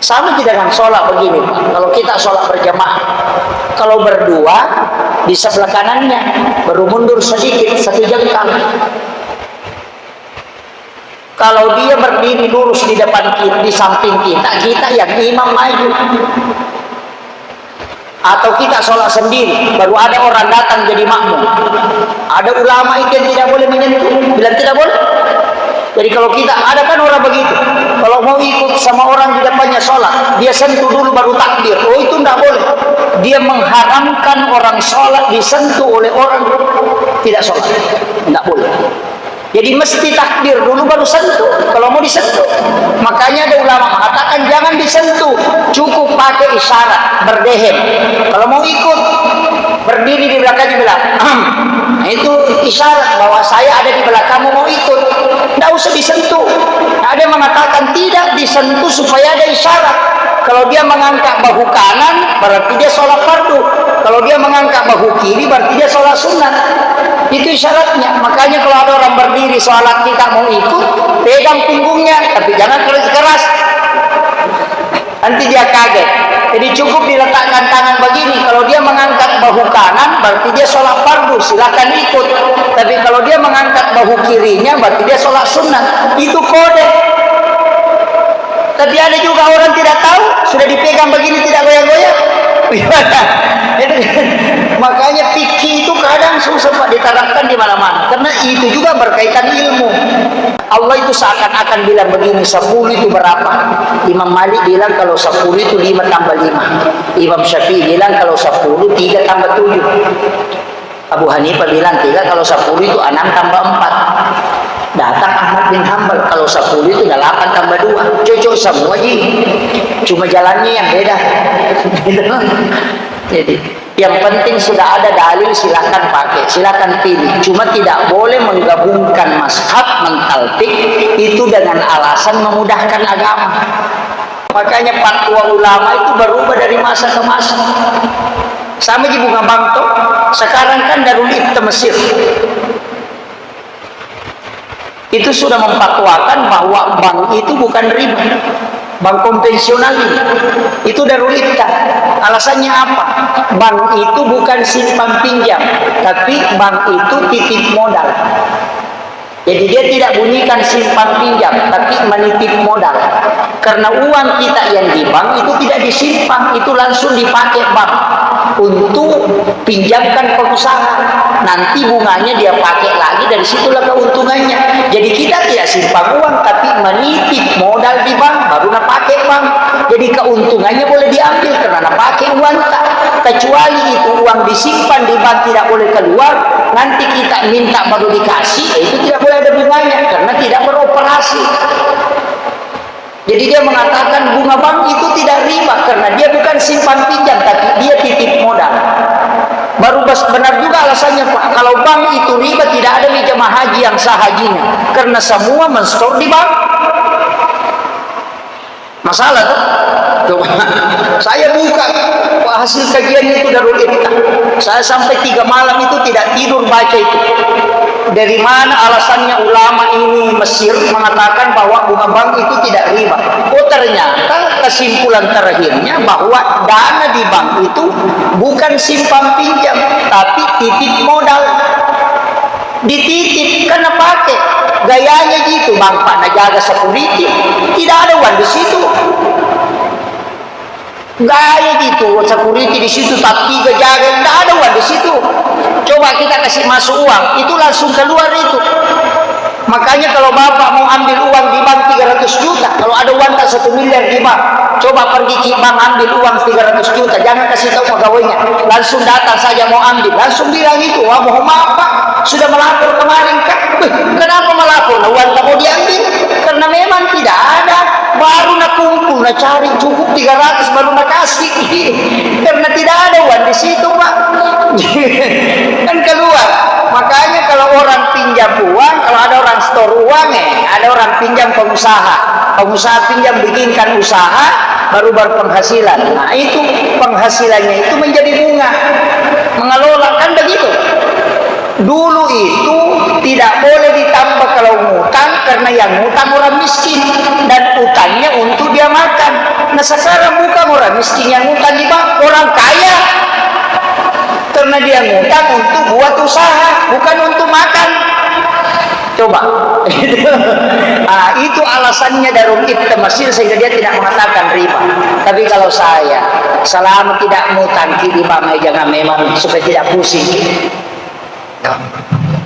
Sama tidak dengan sholat begini, Pak. Kalau kita sholat berjamaah, kalau berdua di sebelah kanannya baru mundur sedikit 1 jengkal. Kalau dia berdiri lurus di depan kita, di samping kita yang imam maju. Atau kita sholat sendiri, baru ada orang datang jadi makmum. Ada ulama itu yang tidak boleh menyentuh, bilang tidak boleh. Jadi kalau kita, ada kan orang begitu, kalau mau ikut sama orang di depannya sholat, dia sentuh dulu baru takbir. Oh, itu tidak boleh. Dia mengharamkan orang sholat disentuh oleh orang tidak sholat, tidak boleh. Jadi mesti takbir dulu baru sentuh kalau mau disentuh. Makanya ada ulama mengatakan jangan disentuh, cukup pakai isyarat berdehem. Kalau mau ikut berdiri di belakangnya bilang nah, itu isyarat bahwa saya ada di belakangmu mau ikut, tidak usah disentuh. Nah, ada yang mengatakan tidak disentuh supaya ada isyarat. Kalau dia mengangkat bahu kanan berarti dia sholat fardu, kalau dia mengangkat bahu kiri berarti dia sholat sunat. Itu isyaratnya. Makanya kalau ada orang berdiri sholat kita mau ikut, pegang punggungnya, tapi jangan keras-keras, nanti dia kaget. Jadi cukup diletakkan tangan begini. Kalau dia mengangkat bahu kanan berarti dia sholat fardu, silakan ikut. Tapi kalau dia mengangkat bahu kirinya berarti dia sholat sunnah. Itu kode. Tapi ada juga orang tidak tahu, sudah dipegang begini tidak goyang-goyang. Makanya fikih itu kadang susah Pak diterapkan di mana-mana, karena itu juga berkaitan ilmu. Allah itu seakan-akan bilang begini, 10 itu berapa? Imam Malik bilang kalau 10 itu 5 tambah 5. Imam Syafi'i bilang kalau 10 3 tambah 7. Abu Hanifah bilang tidak, kalau 10 itu 6 tambah 4. Datang Ahmad bin Hanbal, kalau 10 itu 8 tambah 2. Cocok semua ji, cuma jalannya yang beda. Jadi yang penting sudah ada dalil, silakan pakai, silakan pilih. Cuma tidak boleh menggabungkan mazhab mentaltik itu dengan alasan memudahkan agama. Makanya fatwa ulama itu berubah dari masa ke masa. Sama di Bunga Bangto, sekarang kan Darul Ifta Mesir itu sudah memfatwakan bahwa bank itu bukan riba, bank konvensional itu Darul Ifta. Alasannya apa? Bank itu bukan simpan pinjam, tapi bank itu titip modal. Jadi dia tidak bunyikan simpan pinjam, tapi menitip modal. Karena uang kita yang di bank itu tidak disimpan, itu langsung dipakai bank untuk pinjamkan pengusaha. Nanti bunganya dia pakai lagi, dari situlah keuntungannya. Jadi kita tidak simpan uang, tapi menitip modal di bank, baru nak pakai bank. Jadi keuntungannya boleh diambil karena nak pakai uang tak. Kecuali itu uang disimpan di bank tidak boleh keluar, nanti kita minta baru dikasih, itu tidak boleh ada bunganya karena tidak beroperasi. Jadi dia mengatakan bunga bank itu tidak riba karena dia bukan simpan pinjam, tapi dia titip modal. Baru benar juga alasannya Pak, kalau bank itu riba tidak ada jemaah haji yang sah hajinya karena semua menstore di bank. Masalah tuh. Coba saya buka hasil kajian itu Darul Ifta. Saya sampai 3 malam itu tidak tidur baca itu. Dari mana alasannya ulama ini Mesir mengatakan bahwa bunga bank itu tidak riba? Oh, ternyata kesimpulan terakhirnya bahwa dana di bank itu bukan simpan pinjam, tapi titip modal. Dititip karena pakai gayanya gitu, bang Pak najaga security, tidak ada uang di situ. Gaya gitu, security di situ, tapi jaga, tidak ada uang di situ. Coba kita kasih masuk uang, itu langsung keluar itu. Makanya kalau bapak mau ambil uang di bank 300 juta, kalau ada uang tak 1 miliar di bank, coba pergi ke bank ambil uang 300 juta, jangan kasih tahu pegawainya, langsung datang saja mau ambil, langsung bilang itu, wah mohon maaf Pak, sudah melapor kemarin kan? Kenapa melapor? Nah, uang tak mau diambil, karena memang tidak ada. Baru nak kumpul, nak cari cukup 300 baru nak kasih, karena tidak ada uang di situ Pak. Kan keluar. Makanya kalau orang pinjam uang, kalau ada orang store uang, ada orang pinjam pengusaha, pengusaha pinjam bikinkan usaha, baru berpenghasilan. Nah itu penghasilannya itu menjadi bunga, mengelola, kan begitu. Dulu itu tidak boleh ditambah kalau ngutang, karena yang ngutang orang miskin dan utangnya untuk dia makan. Nah sekarang bukan orang miskin yang ngutang di bank, orang kaya. Karena dia ngutang untuk buat usaha, bukan untuk makan. Coba. Itu alasannya Darul Ifta Mesir sehingga dia tidak mengatakan riba. Tapi kalau saya selama tidak ngutang di bank, jangan memang supaya tidak pusing.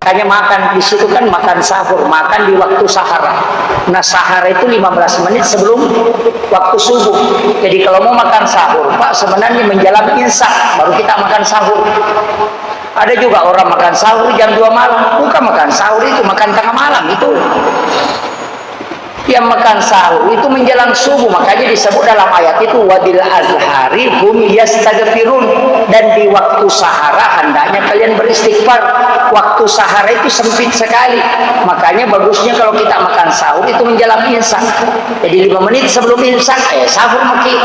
Hanya makan di situ kan makan sahur, makan di waktu sahara. Nah sahara itu 15 menit sebelum waktu subuh. Jadi kalau mau makan sahur, Pak, sebenarnya menjelang imsak baru kita makan sahur. Ada juga orang makan sahur jam 2 malam. Bukan makan sahur itu, makan tengah malam itu. Yang makan sahur itu menjelang subuh, makanya disebut dalam ayat itu wadil azhari hum yastaghfirun, dan di waktu sahara hendaknya kalian beristighfar. Waktu sahara itu sempit sekali, makanya bagusnya kalau kita makan sahur itu menjelang imsak. Jadi 5 menit sebelum imsak sahur maki.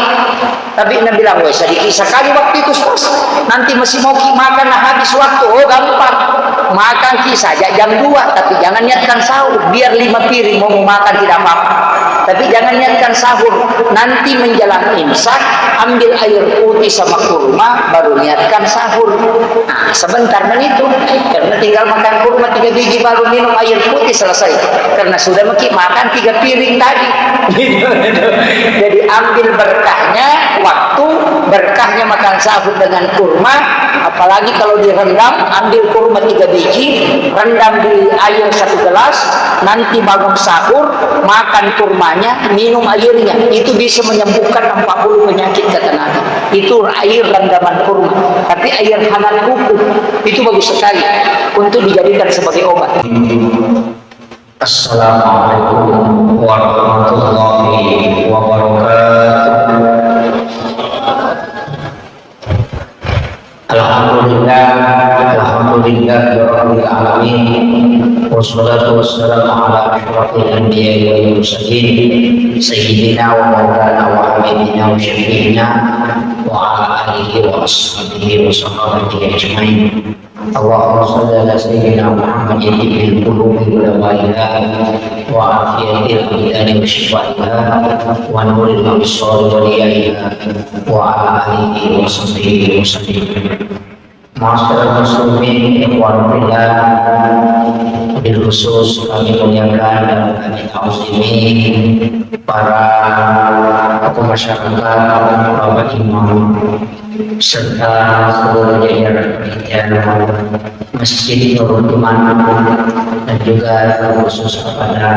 Tapi Nabi bilang sedikit sekali waktu itu pas nanti masih mau makan habis waktu. Oh gampang, makan saja jam 2, tapi jangan niatkan sahur. Biar 5 piring mau makan tidak apa-apa, tapi jangan niatkan sahur. Nanti menjelang imsak ambil air putih sama kurma baru niatkan sahur. Nah sebentar itu, karena tinggal makan kurma 3 biji baru minum air putih selesai, karena sudah makan 3 piring tadi. Jadi ambil berkahnya waktu, berkahnya makan sahur dengan kurma. Apalagi kalau direndam, ambil kurma 3 biji, rendam di air 1 gelas, nanti bangun sahur makan kurmanya, minum airnya, itu bisa menyembuhkan 40 penyakit kata Nabi. Itu air rendaman kurma. Tapi air hangat kuku itu bagus sekali untuk dijadikan sebagai obat. Assalamualaikum warahmatullahi wabarakatuh. Alhamdulillah rabbil alamin, wassalatu wassalamu ala asyrafil anbiya'i wal mursalin sayyidina wa maulana wa habibina wa syafi'ina wa ala alihi wa ashabihi wa sahbihi ajmain. Allahumma shalli ala sayyidina Muhammadin bil qulubi wal abaiha wa afiyatil abdani wa shifaiha wa nuril absar wa liyaiha wa ala alihi wa sahbihi wa sallim. Masyarakat muslimin ikhwan fillah, bil khusus kami muliakan dan kami ta'zimin para tokoh masyarakat, para imam serta seluruh jajaran panitia Masjid Nurul Iman, dan juga khusus kepada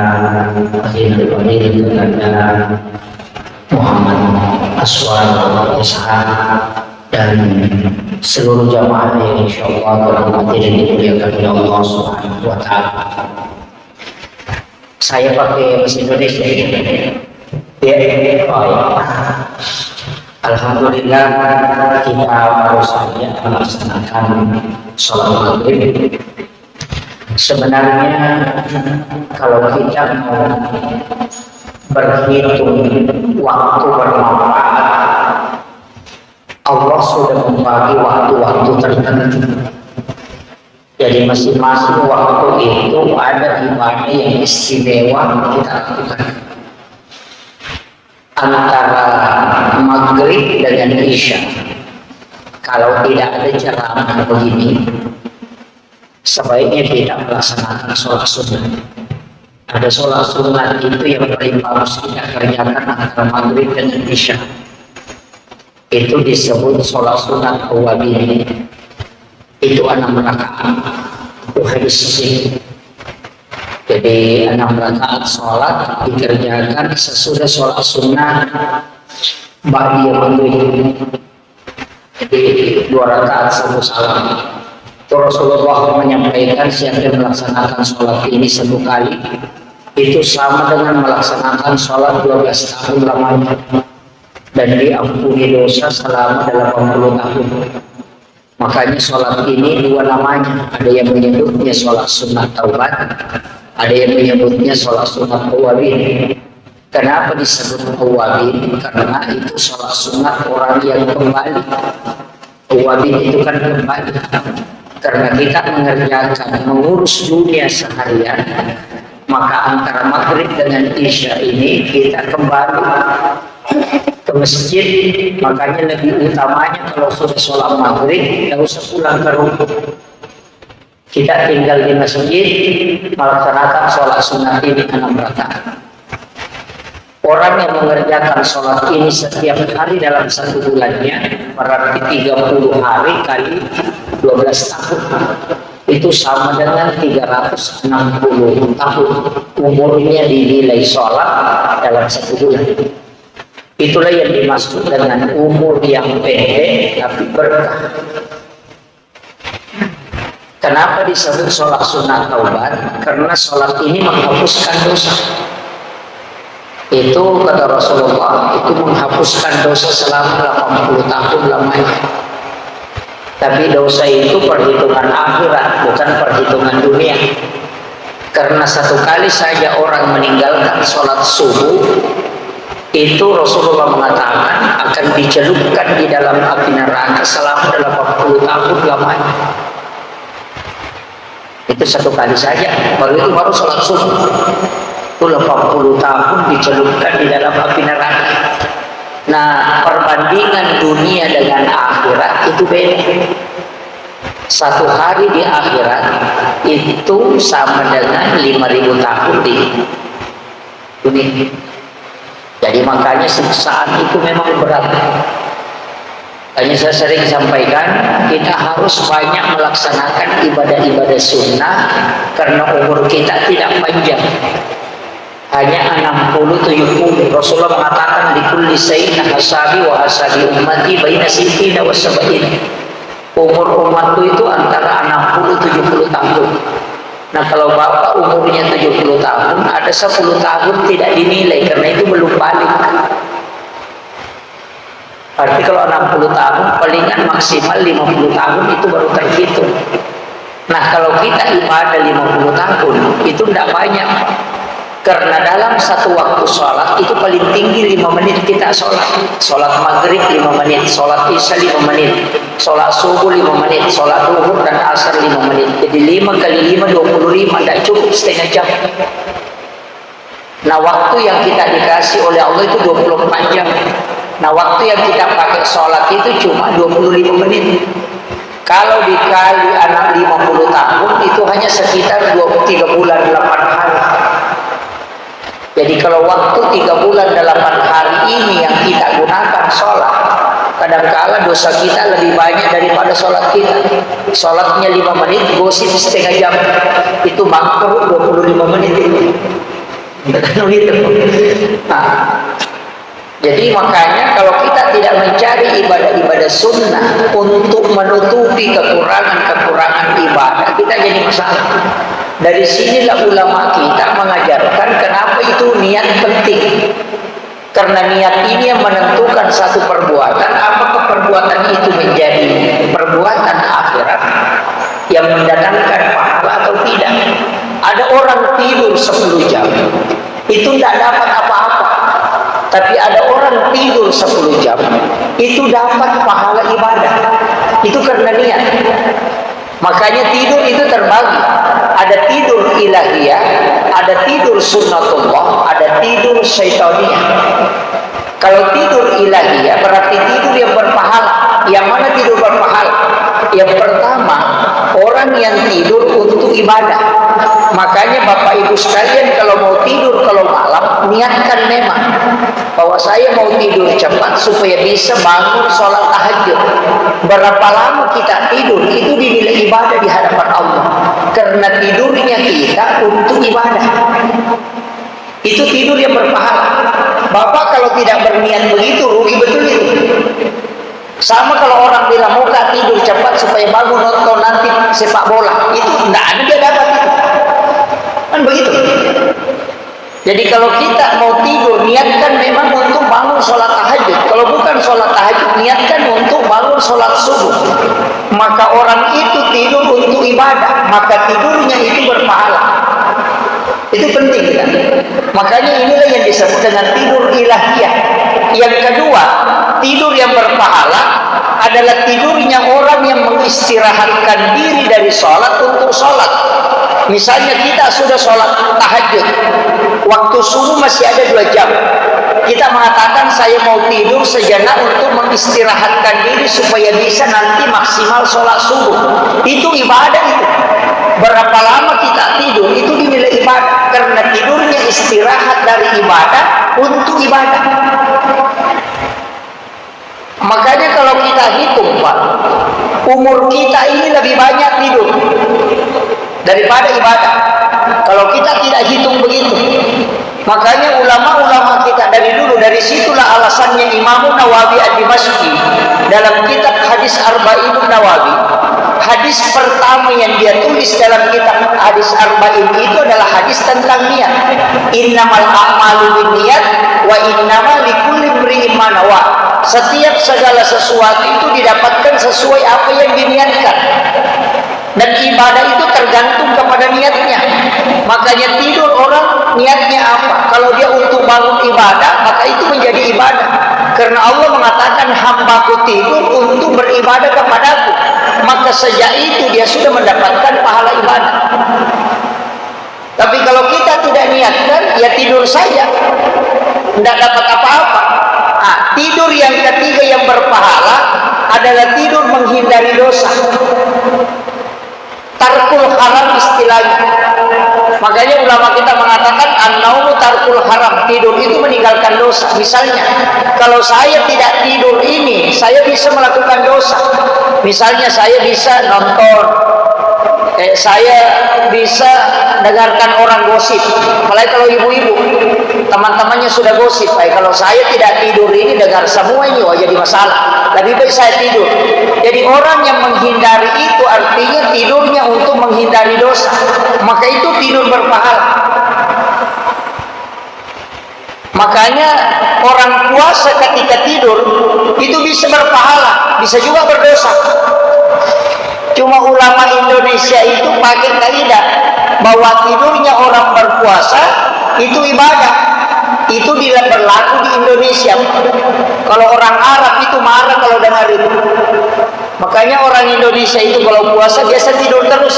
Fadil kepada Muhammad Aswar Ishaq dan seluruh jamaah yang insyaallah berhormati dan dimuliakan oleh Allah Subhanahu wa taala. Saya pakai bahasa Indonesia ya. Alhamdulillah kita baru saja melaksanakan sholat maghrib. Sebenarnya kalau kita mau berhitung waktu bermanfaat, Allah sudah membagi waktu-waktu tertentu. Jadi masing-masing waktu itu ada ibadah yang istimewa kita lakukan. Antara maghrib dengan isya, kalau tidak ada ceramah begini, sebaiknya tidak melaksanakan sholat sunnah. Ada sholat sunnah itu yang paling bagus kita kerjakan antara maghrib dengan isya. Itu disebut sholat sunat awabin. Itu 6 rakaat. Hadis sahih. Jadi 6 rakaat sholat dikerjakan sesudah sholat sunnah ba'diyah maghrib. Jadi 2 rakaat sebelum salam. Itu Rasulullah menyampaikan siapa yang melaksanakan sholat ini 1 kali, itu sama dengan melaksanakan sholat 12 tahun lamanya, dan diampuni dosa selama 80 tahun. Makanya sholat ini 2 namanya. Ada yang menyebutnya sholat sunat taubat, ada yang menyebutnya sholat sunat awabin. Kenapa disebut awabin? Karena itu sholat sunat orang yang kembali. Awabin itu kan kembali. Karena kita mengerjakan, mengurus dunia seharian, maka antara maghrib dengan isya ini kita kembali ke masjid. Makanya lebih utamanya kalau sudah sholat maghrib tidak usah pulang ke rumah, kita tinggal di masjid melaksanakan sholat sunat ini 6 rakaat. Orang yang mengerjakan sholat ini setiap hari dalam 1 bulannya berarti 30 hari kali 12 tahun, itu sama dengan 360 tahun umurnya dinilai sholat dalam 1 bulan. Itulah yang dimaksud dengan umur yang pendek tapi berkah. Kenapa disebut sholat sunat taubat? Karena sholat ini menghapuskan dosa. Itu kata Rasulullah, itu menghapuskan dosa selama 80 tahun lamanya. Tapi dosa itu perhitungan akhirat, bukan perhitungan dunia. Karena 1 kali saja orang meninggalkan sholat subuh, itu Rasulullah mengatakan akan dicelupkan di dalam api neraka selama 80 tahun lamanya. Itu 1 kali saja, baru sholat subuh. Itu 80 tahun dicelupkan di dalam api neraka. Nah, perbandingan dunia dengan akhirat itu beda. 1 hari di akhirat itu sama dengan 5.000 tahun di dunia. Jadi makanya siksaan itu memang berat. Hanya saya sering sampaikan, kita harus banyak melaksanakan ibadah-ibadah sunnah karena umur kita tidak panjang. Hanya 60-70. Rasulullah mengatakan likulli sayyidin hasabi wa hasabi ummati baina sittina wa sab'ina. Umur umatku itu antara 60-70 tahun. Nah, kalau bapak umurnya 70 tahun, ada 10 tahun tidak dinilai karena itu belum balik. Berarti kalau 60 tahun palingan maksimal 50 tahun itu baru terhitung. Nah, kalau kita ibadah 50 tahun itu tidak banyak. Karena dalam 1 waktu sholat itu paling tinggi 5 menit kita sholat. Sholat maghrib 5 menit, sholat isya 5 menit, sholat subuh 5 menit, sholat zuhur dan asar 5 menit. Jadi 5 kali 5 25, tidak cukup setengah jam. Nah, waktu yang kita dikasih oleh Allah itu 24 jam. Nah, waktu yang kita pakai sholat itu cuma 25 menit. Kalau dikali anak 50 tahun itu hanya sekitar 3 bulan 8 hari. Jadi kalau waktu 3 bulan 8 hari ini yang kita gunakan sholat, kadangkala dosa kita lebih banyak daripada sholat kita. Sholatnya 5 menit, gosip setengah jam, itu makruh 25 menit. Nah, jadi makanya kalau kita tidak mencari ibadah-ibadah sunnah untuk menutupi kekurangan-kekurangan ibadah, kita jadi masalah. Dari sinilah ulama kita mengajarkan kenapa itu niat penting. Karena niat ini yang menentukan satu perbuatan, apakah perbuatan itu menjadi perbuatan akhirat yang mendatangkan pahala atau tidak. Ada orang tidur 10 jam, itu tidak dapat apa-apa. Tapi ada orang tidur 10 jam, itu dapat pahala ibadah. Itu karena niat. Makanya tidur itu terbagi. Ada tidur ilahiyah, ada tidur sunnatullah, ada tidur syaitaniyah. Kalau tidur ilahiyah berarti tidur yang berpahala. Yang mana tidur berpahala? Yang pertama, orang yang tidur untuk ibadah. Makanya Bapak Ibu sekalian kalau mau tidur kalau malam, niatkan memang bahwa saya mau tidur cepat supaya bisa bangun sholat tahajud. Berapa lama kita tidur itu dinilai ibadah di hadapan Allah. Karena tidurnya kita untuk ibadah. Itu tidur yang berpahala. Bapak kalau tidak berniat begitu, rugi betul itu. Sama kalau orang bilang mau tidur cepat supaya bangun nonton nanti sepak bola, itu tidak ada dia dapat itu. Kan begitu. Jadi kalau kita mau tidur, niatkan memang untuk bangun sholat tahajud. Kalau bukan sholat tahajud, niatkan untuk bangun sholat subuh. Maka orang itu tidur untuk ibadah, maka tidurnya itu berpahala. Itu penting kan? Makanya inilah yang disebut dengan tidur ilahiyah. Yang kedua, tidur yang berpahala adalah tidurnya orang yang mengistirahatkan diri dari sholat untuk sholat. Misalnya kita sudah sholat tahajud, waktu subuh masih ada 2 jam, kita mengatakan saya mau tidur sejenak untuk mengistirahatkan diri supaya bisa nanti maksimal sholat subuh. Itu ibadah itu. Berapa lama kita tidur itu dinilai ibadah, karena tidurnya istirahat dari ibadah untuk ibadah. Makanya kalau kita hitung, Pak, umur kita ini lebih banyak tidur daripada ibadah. Kalau kita tidak hitung begitu, makanya ulama-ulama kita dari dulu, dari situlah alasannya Imam Nawawi Ad-Dimashqi dalam kitab Hadis Arba'in Nawawi, hadis pertama yang dia tulis dalam kitab Hadis Arba'in itu adalah hadis tentang niat. Innamal a'malu binniyat wa innamal likulli imri'in ma nawa. Setiap segala sesuatu itu didapatkan sesuai apa yang diniatkan. Dan ibadah itu tergantung kepada niatnya. Makanya tidur orang niatnya apa? Kalau dia untuk bangun ibadah, maka itu menjadi ibadah. Karena Allah mengatakan hambaku tidur untuk beribadah kepadaku. Maka sejak itu dia sudah mendapatkan pahala ibadah. Tapi kalau kita tidak niatkan, ya tidur saja, tidak dapat apa-apa. Tidur yang ketiga yang berpahala adalah tidur menghindari dosa. Tarkul haram istilahnya. Makanya ulama kita mengatakan an-naumu tarkul haram, tidur itu meninggalkan dosa. Misalnya, kalau saya tidak tidur ini, saya bisa melakukan dosa. Misalnya saya bisa nonton, saya bisa dengarkan orang gosip. Apalagi kalau ibu-ibu, teman-temannya sudah gosip. Kalau saya tidak tidur ini, dengar semua ini, jadi masalah. Lebih baik saya tidur. Jadi orang yang menghindari itu artinya tidurnya untuk menghindari dosa. Maka itu tidur berpahala. Makanya orang puasa ketika tidur itu bisa berpahala, bisa juga berdosa. Cuma ulama Indonesia itu pakai kaidah bahwa tidurnya orang berpuasa itu ibadah. Itu tidak berlaku di Indonesia. Kalau orang Arab itu marah kalau dengar itu. Makanya orang Indonesia itu kalau puasa biasa tidur terus.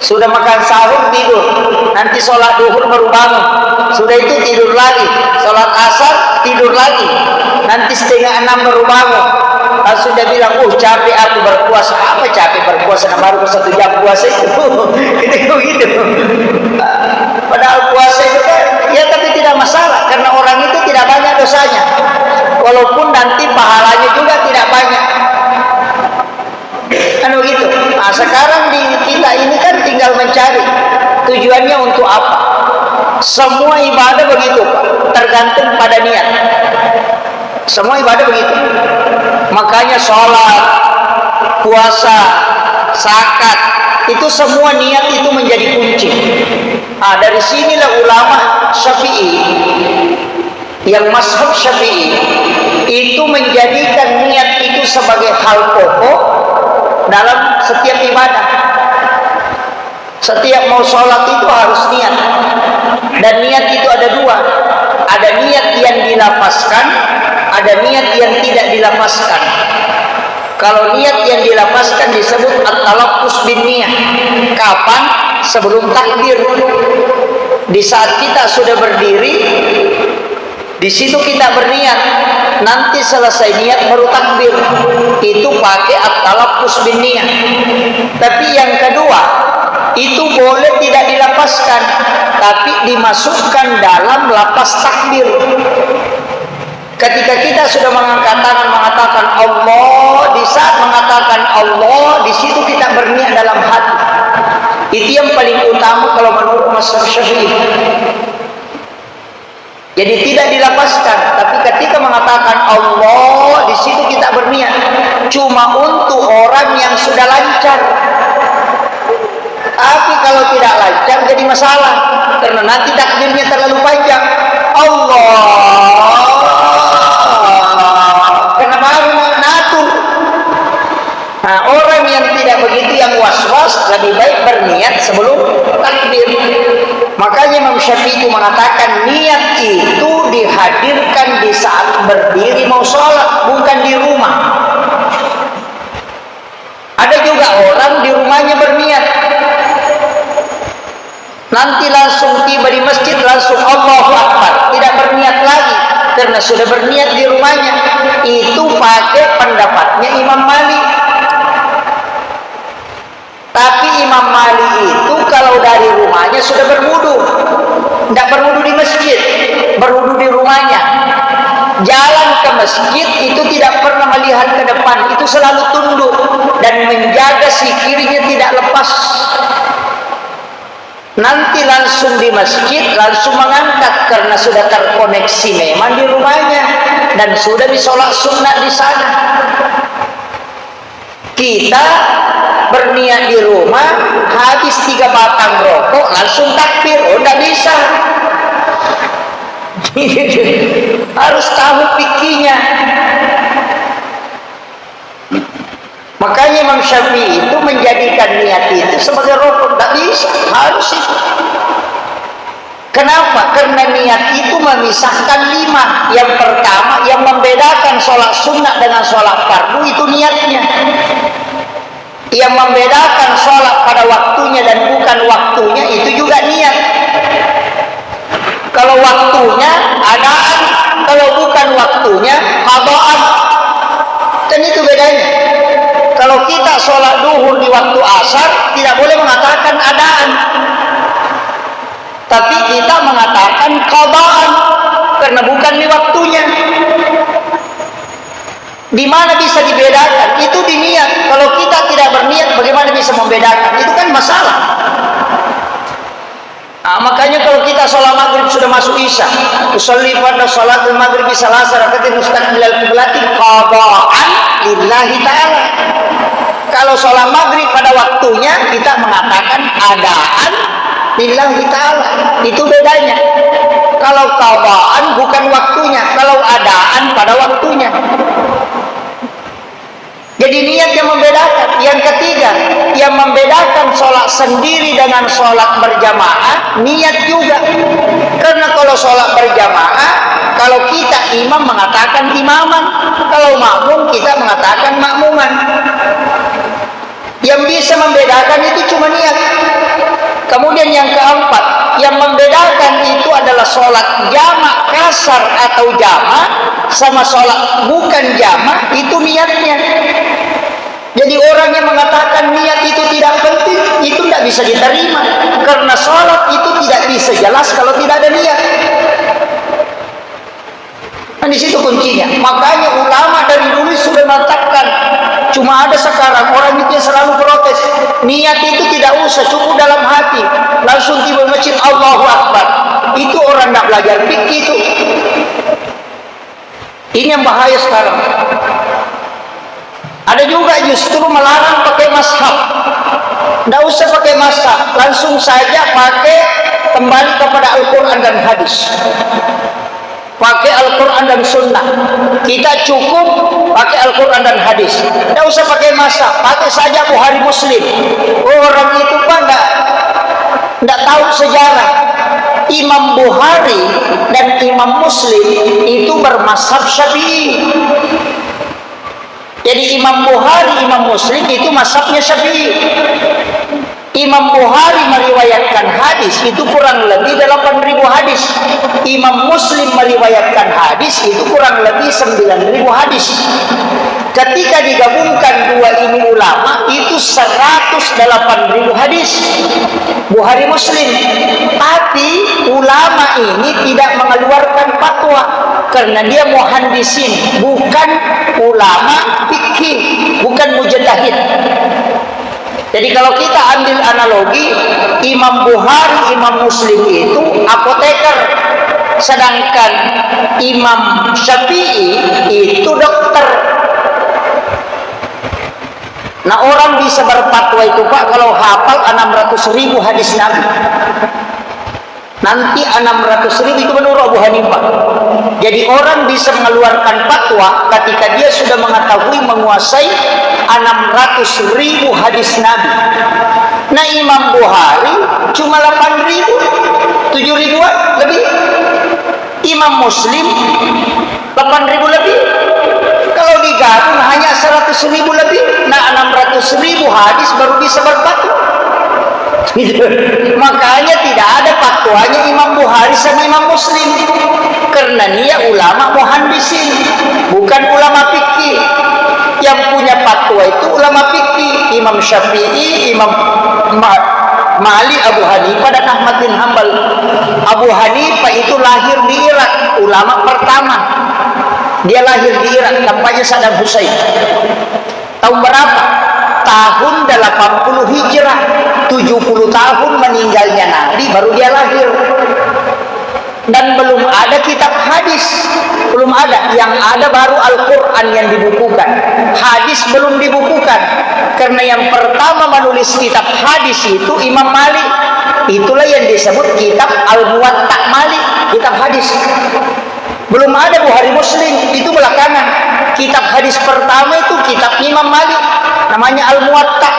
Sudah makan sahur tidur, nanti sholat duhur baru bangun. Sudah itu tidur lagi, sholat asar tidur lagi, nanti 5:30 baru bangun. Langsung dia bilang, capek aku berpuasa. Apa capek berpuasa? Baru 1 jam puasa itu. Gitu. Padahal puasa itu kan, ya tapi tidak masalah, karena orang itu tidak banyak dosanya. Walaupun nanti pahalanya juga tidak banyak. Kan begitu. Nah, sekarang di kita ini kan tinggal mencari tujuannya untuk apa. Semua ibadah begitu, Pak, tergantung pada niat. Semua ibadah begitu. Makanya sholat, puasa, zakat, itu semua niat itu menjadi kunci. Dari sinilah ulama Syafi'i, yang mazhab Syafi'i itu menjadikan niat itu sebagai hal pokok dalam setiap ibadah. Setiap mau sholat itu harus niat. Dan niat itu ada 2. Ada niat yang dilapaskan, ada niat yang tidak dilapaskan. Kalau niat yang dilapaskan disebut at-talaffuz bin niyah. Kapan? Sebelum takbir. Di saat kita sudah berdiri, di situ kita berniat. Nanti selesai niat baru takbir. Itu pakai at-talaffuz bin niyah. Tapi yang kedua, itu boleh tidak dilapaskan, tapi dimasukkan dalam lapas takbir. Ketika kita sudah mengangkat tangan mengatakan Allah, di saat mengatakan Allah, di situ kita berniat dalam hati. Itu yang paling utama kalau menurut mazhab Syafi'i. Jadi tidak dilapaskan, tapi ketika mengatakan Allah, di situ kita berniat. Cuma untuk orang yang sudah lancar. Tapi kalau tidak lancar jadi masalah, karena nanti takbirnya terlalu panjang. Allah, kenapa harus mengatur? Orang yang tidak begitu, yang was-was, lebih baik berniat sebelum takbir. Makanya Imam Syafi'i mengatakan niat itu dihadirkan di saat berdiri mau sholat, bukan di rumah. Ada juga orang di rumahnya berniat, nanti langsung tiba di masjid langsung Allahu Akbar, tidak berniat lagi karena sudah berniat di rumahnya. Itu pakai pendapatnya Imam Malik. Tapi Imam Malik itu kalau dari rumahnya sudah berwudu, tidak berwudu di masjid, berwudu di rumahnya. Jalan ke masjid itu tidak pernah melihat ke depan, itu selalu tunduk dan menjaga sikirnya tidak lepas. Nanti langsung di masjid langsung mengangkat karena sudah terkoneksi memang di rumahnya dan sudah disolat sunnah di sana. Kita berniat di rumah, habis 3 batang rokok langsung takbir, oh tidak bisa. Harus tahu fikihnya. Makanya Imam Syafi'i itu menjadikan niat itu sebagai rukun, tidak bisa, harus itu. Kenapa? Karena niat itu memisahkan 5. Yang pertama, yang membedakan sholat sunnah dengan sholat fardu itu niatnya. Yang membedakan sholat pada waktunya dan bukan waktunya itu juga niat. Kalau waktunya adaan, kalau bukan waktunya qadaan. Dan itu bedanya. Kalau kita sholat duhur di waktu asar, tidak boleh mengatakan adaan, tapi kita mengatakan qadaan karena bukan di waktunya. Di mana bisa dibedakan? Itu di niat. Kalau kita tidak berniat, bagaimana bisa membedakan? Itu kan masalah. Makanya kalau kita sholat maghrib sudah masuk isya, usolli pada sholat maghrib salasa rakaatin mustaqbilal qiblati qadaan lillahi ta'ala. Kalau sholat maghrib pada waktunya, kita mengatakan adaan lillahi ta'ala. Itu bedanya. Kalau qadaan bukan waktunya, kalau adaan pada waktunya. Jadi niat yang membedakan. Yang ketiga, yang membedakan sholat sendiri dengan sholat berjamaah, niat juga. Karena kalau sholat berjamaah, kalau kita imam mengatakan imaman, kalau makmum kita mengatakan makmuman. Yang bisa membedakan itu cuma niat. Kemudian yang keempat, yang membedakan itu adalah sholat jamak kasar atau jamak sama sholat bukan jamak, itu niatnya. Jadi orang yang mengatakan niat itu tidak penting, itu tidak bisa diterima. Karena sholat itu tidak bisa jelas kalau tidak ada niat. Nah, di situ kuncinya. Makanya ulama dari dulu sudah mengatakan, cuma ada sekarang orang itu yang selalu protes. Niat itu tidak usah, cukup dalam hati. Langsung tiba masjid Allahu Akbar. Itu orang tidak belajar fikih itu. Ini yang bahaya sekarang. Ada juga justru melarang pakai mashaf. Tidak usah pakai mashaf, langsung saja pakai kembali kepada Al-Quran dan hadis. Pakai Al-Quran dan sunnah. Kita cukup pakai Al-Quran dan hadis. Tidak usah pakai mashaf, pakai saja Bukhari Muslim. Orang itu kan tidak tahu sejarah. Imam Bukhari dan Imam Muslim itu bermazhab Syafi'i. Jadi Imam Bukhari, Imam Muslim itu mazhabnya Syafi'i. Imam Bukhari meriwayatkan hadis itu kurang lebih 8.000 hadis. Imam Muslim meriwayatkan hadis itu kurang lebih 9.000 hadis. Ketika digabungkan dua ini ulama itu 108.000 hadis. Bukhari Muslim. Tapi ulama ini tidak mengeluarkan fatwa karena dia muhandisin, bukan ulama fikih, bukan mujtahid. Jadi kalau kita ambil analogi, Imam Bukhari, Imam Muslim itu apoteker, sedangkan Imam Syafi'i itu dokter. Nah, orang bisa berfatwa itu Pak kalau hafal 600.000 hadis Nabi. Nanti 600.000 itu menurut Abu Hanifah. Jadi orang bisa mengeluarkan fatwa ketika dia sudah mengetahui menguasai 600.000 hadis Nabi. Nah, Imam Bukhari cuma 8.000, 7.000-an lebih. Imam Muslim 8.000 lebih. Kalau digabung hanya 100.000 lebih. Nah 600.000 hadis baru bisa berfatwa. Makanya tidak ada fatwanya Imam Bukhari sama Imam Muslim, karena dia ulama muhandisin, bukan ulama fikih. Yang punya fatwa itu ulama fikih, Imam Syafi'i, Imam Malik, Abu Hanifah dan Ahmad bin Hanbal. Abu Hanifah itu lahir di Irak, ulama pertama. Dia lahir di Irak, tampaknya Saddam Hussein. Tahun berapa? Tahun 80 Hijrah. 70 tahun meninggalnya Nabi baru dia lahir. Dan belum ada kitab hadis, belum ada. Yang ada baru Al-Quran yang dibukukan. Hadis belum dibukukan, karena yang pertama menulis kitab hadis itu Imam Malik. Itulah yang disebut kitab Al-Muwatta Malik, kitab hadis. Belum ada Bukhari Muslim, itu belakangan. Kitab hadis pertama itu kitab Imam Malik, namanya Al-Muwatta.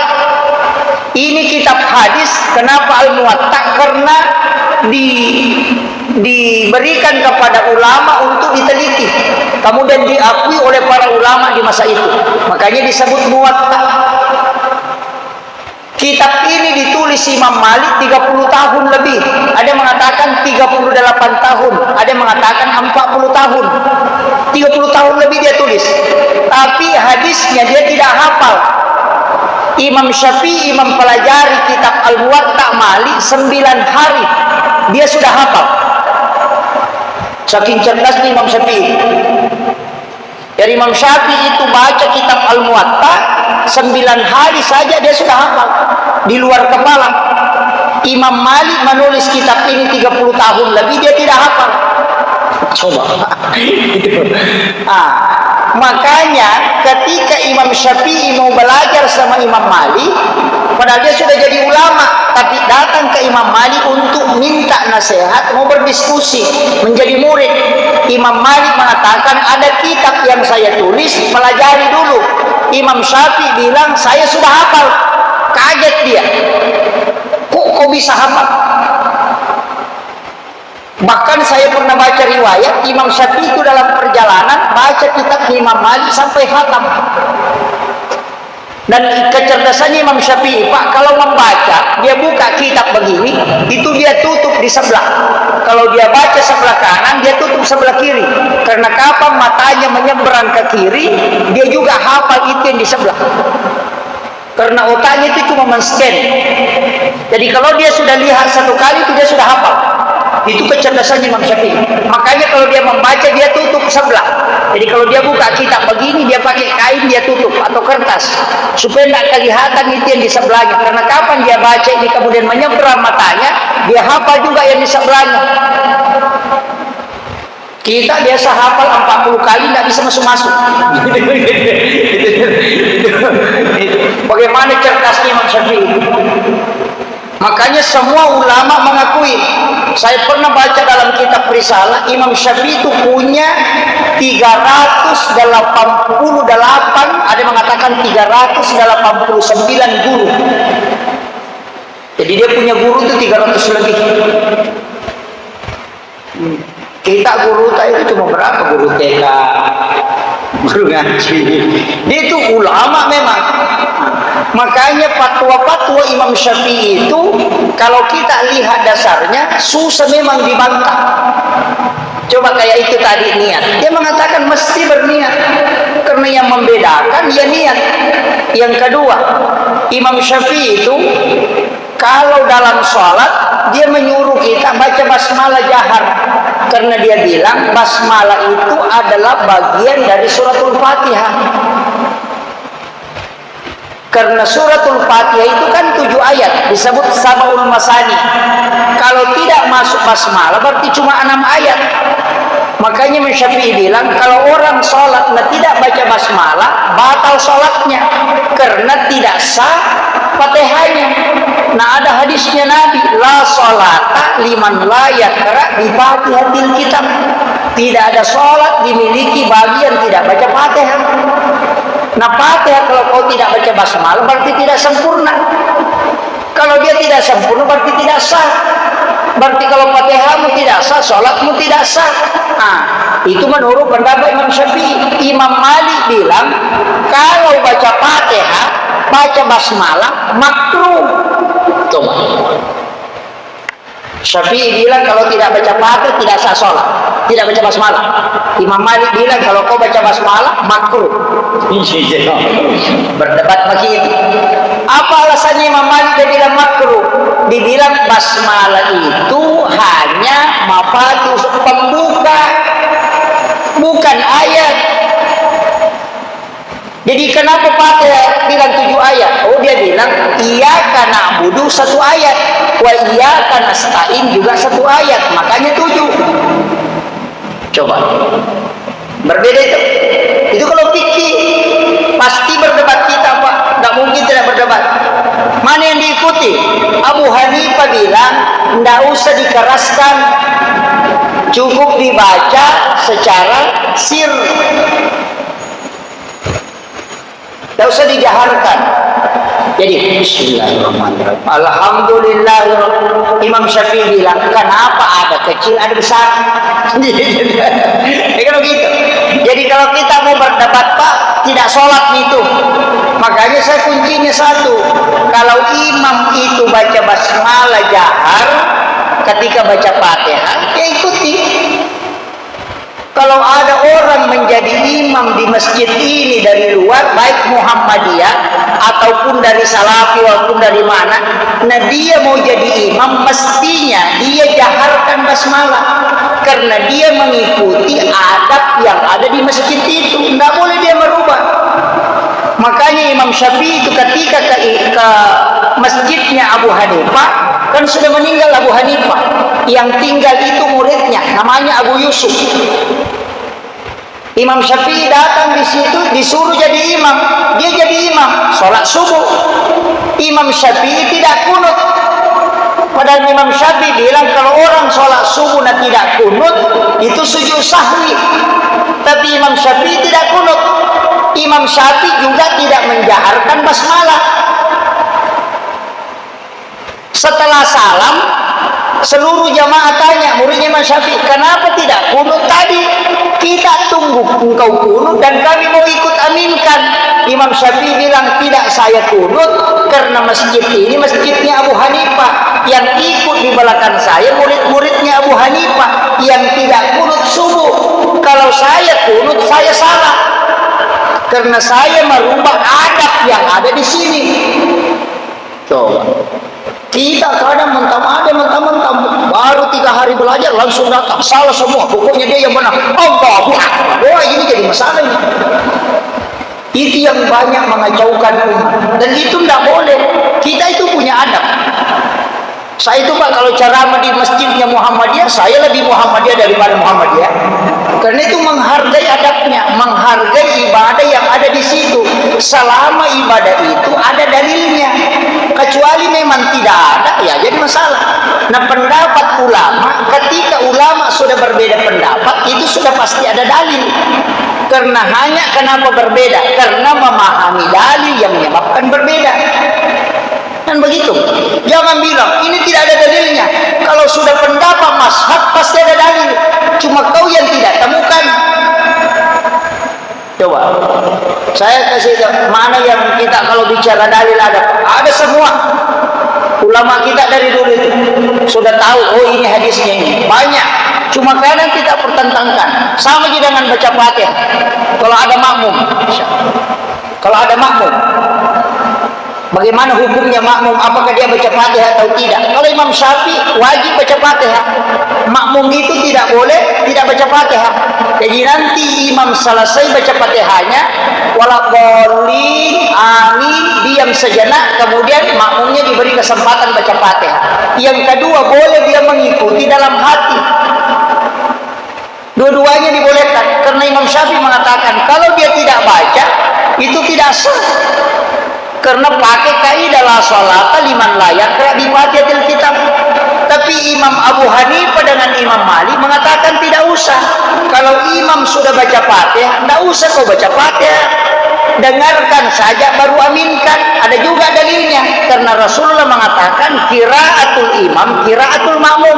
Ini kitab hadis. Kenapa Al-Muwatta? Karena diberikan kepada ulama untuk diteliti, kemudian diakui oleh para ulama di masa itu, makanya disebut Muwatta. Kitab ini ditulis Imam Malik 30 tahun lebih. Ada yang mengatakan 38 tahun, ada yang mengatakan 40 tahun. 30 tahun lebih dia tulis, tapi hadisnya dia tidak hafal. Imam Syafi'i mempelajari kitab Al-Muwatta Malik 9 hari, dia sudah hafal. Saking cerdasnya Imam Syafi'i. Dari Imam Syafi'i itu baca kitab Al-Muwatta 9 hari saja dia sudah hafal, di luar kepala. Imam Malik menulis kitab ini 30 tahun lebih, dia tidak hafal. Coba. Makanya ketika Imam Syafi'i mau belajar sama Imam Malik, padahal dia sudah jadi ulama, tapi datang ke Imam Malik untuk minta nasihat, mau berdiskusi, menjadi murid. Imam Malik mengatakan, ada kitab yang saya tulis, pelajari dulu. Imam Syafi'i bilang, saya sudah hafal. Kaget dia, kok bisa hafal? Bahkan saya pernah baca riwayat Imam Syafi'i itu dalam perjalanan baca kitab Imam Malik sampai khatam. Dan kecerdasannya Imam Syafi'i, Pak, kalau membaca, dia buka kitab begini, itu dia tutup di sebelah. Kalau dia baca sebelah kanan, dia tutup sebelah kiri. Karena kapan matanya menyeberang ke kiri, dia juga hafal itu yang di sebelah. Karena otaknya itu cuma men-scan. Jadi kalau dia sudah lihat satu kali, itu dia sudah hafal. Itu kecerdasan Imam Syafi'i. Makanya kalau dia membaca, dia tutup sebelah. Jadi kalau dia buka kitab begini, dia pakai kain, dia tutup atau kertas, supaya tidak kelihatan itu yang di sebelahnya. Karena kapan dia baca ini kemudian menyeberang matanya, dia hafal juga yang di sebelahnya. Kita biasa hafal 40 kali tidak bisa masuk-masuk. Bagaimana cerdasnya Imam Syafi'i? Makanya semua ulama mengakui. Saya pernah baca dalam kitab Risalah, Imam Syafi'i itu punya 388, ada yang mengatakan 389 guru. Jadi dia punya guru itu 300 lebih. Kita guru itu cuma berapa? Guru TK, guru ngaji. Dia itu ulama memang. Makanya fatwa-fatwa Imam Syafi'i itu kalau kita lihat dasarnya susah memang dibantah. Coba kayak itu tadi niat. Dia mengatakan mesti berniat, karena yang membedakan ya niat. Yang kedua, Imam Syafi'i itu kalau dalam sholat dia menyuruh kita baca basmalah jahar, karena dia bilang basmalah itu adalah bagian dari suratul Fatihah. Karena suratul Fatihah itu kan 7 ayat, disebut Sab'ul Masani. Kalau tidak masuk basmalah berarti cuma 6 ayat. Makanya Imam Syafi'i bilang kalau orang sholat tidak baca basmalah, batal sholatnya, karena tidak sah Fatihahnya. Nah, ada hadisnya Nabi, la sholata liman la yaqra bi Fatihatil kitab. Tidak ada sholat dimiliki bagi yang tidak baca Fatihah. Nah, Fatihah kalau kau tidak baca basmalah berarti tidak sempurna. Kalau dia tidak sempurna berarti tidak sah. Berarti kalau Fatihahmu tidak sah, sholatmu tidak sah. Nah, itu menurut pendapat Imam Syafi'i. Imam Malik bilang kalau baca Fatihah, baca basmalah makruh. Coba. Syafi'i bilang kalau tidak baca Fatihah tidak sah sholat, tidak baca basmalah. Imam Malik bilang kalau kau baca basmalah makruh. Berdebat begitu. Apa alasannya Imam Malik dia bilang makruh? Dibilang basmalah itu hanya mafatih pembuka, bukan ayat. Jadi kenapa Fatihah bilang 7 ayat? Oh, dia bilang iyyaka na'budu 1 ayat, wa iyyaka nasta'in juga 1 ayat, makanya 7. Coba. Berbeda itu. Itu kalau fikih pasti berdebat kita, Pak. Tidak mungkin tidak berdebat. Mana yang diikuti? Abu Hanifah bilang tidak usah dikeraskan, cukup dibaca secara sir, tidak usah dijaharkan. Jadi bismillahirrahmanirrahim, alhamdulillah. Imam Syafi'i bilang kenapa ada kecil ada besar. Ya kalau gitu. Jadi kalau kita mau berdebat, Pak, tidak sholat itu. Makanya saya kuncinya satu. Kalau imam itu baca basmalah jahar ketika baca Fatihah, ya ikuti. Kalau ada orang menjadi imam di masjid ini dari luar, baik Muhammadiyah ataupun dari Salafi ataupun dari mana, nah dia mau jadi imam mestinya dia jaharkan basmalah, karena dia mengikuti adab yang ada di masjid itu, tidak boleh dia merubah. Makanya Imam Syafi'i itu ketika ke masjidnya Abu Hanifah, kan sudah meninggal Abu Hanifah, yang tinggal itu muridnya namanya Abu Yusuf. Imam Syafi'i datang di situ disuruh jadi imam, dia jadi imam sholat subuh. Imam Syafi'i tidak kunut, padahal Imam Syafi'i bilang kalau orang sholat subuh dan tidak kunut itu sujud sahwi, tapi Imam Syafi'i tidak kunut. Imam Syafi'i juga tidak menjaharkan basmalah. Setelah salam, seluruh jamaah tanya muridnya Imam Syafi'i, kenapa tidak kunut tadi? Kita tunggu engkau kunut dan kami mau ikut aminkan. Imam Syafi'i bilang tidak, saya kunut karena masjid ini masjidnya Abu Hanifah, yang ikut di belakang saya murid-muridnya Abu Hanifah yang tidak kunut subuh. Kalau saya kunut saya salah, karena saya merubah adab yang ada di sini. Coba. Kita kadang mentang-mentang baru 3 hari belajar langsung datang salah semua, pokoknya dia yang benar. Allahu Akbar. Wah, ini jadi masalah ini. Itu yang banyak mengacaukan umat, dan itu tidak boleh. Kita itu punya adab. Saya itu, Pak, kalau ceramah di masjidnya Muhammadiyah, saya lebih Muhammadiyah daripada Muhammadiyah. Karena itu menghargai adabnya, menghargai ibadah yang ada di situ. Selama ibadah itu ada dalilnya. Kecuali memang tidak ada, ya jadi masalah. Nah, pendapat ulama, ketika ulama sudah berbeda pendapat, itu sudah pasti ada dalil. Karena hanya kenapa berbeda? Karena memahami dalil yang menyebabkan berbeda. Dan begitu, jangan bilang ini tidak ada dalilnya. Kalau sudah pendapat mazhab pasti ada dalil, cuma kau yang tidak temukan. Coba saya kasih mana yang kita kalau bicara dalil ada semua. Ulama kita dari dulu itu sudah tahu, oh ini hadisnya ini banyak, cuma kadang kita pertentangkan. Sama juga dengan baca Fatihah. Kalau ada makmum, bagaimana hukumnya makmum? Apakah dia baca Fatihah atau tidak? Kalau Imam Syafi'i wajib baca Fatihah. Makmum itu tidak boleh tidak baca Fatihah. Jadi nanti imam selesai baca Fatihahnya, walaqolin, amin, diam sejenak, kemudian makmumnya diberi kesempatan baca Fatihah. Yang kedua, boleh dia mengikuti dalam hati. Dua-duanya dibolehkan, karena Imam Syafi'i mengatakan kalau dia tidak baca itu tidak sah. Karena pakai kaidah la sholata liman la yaqra bi Fatihatil kitab. Tapi Imam Abu Hanifah dengan Imam Malik mengatakan tidak usah. Kalau imam sudah baca Fatihah, tidak usah kau baca Fatihah. dengarkan saja baru aminkan. Ada juga dalilnya, karena Rasulullah mengatakan qiraatul imam qiraatul makmum,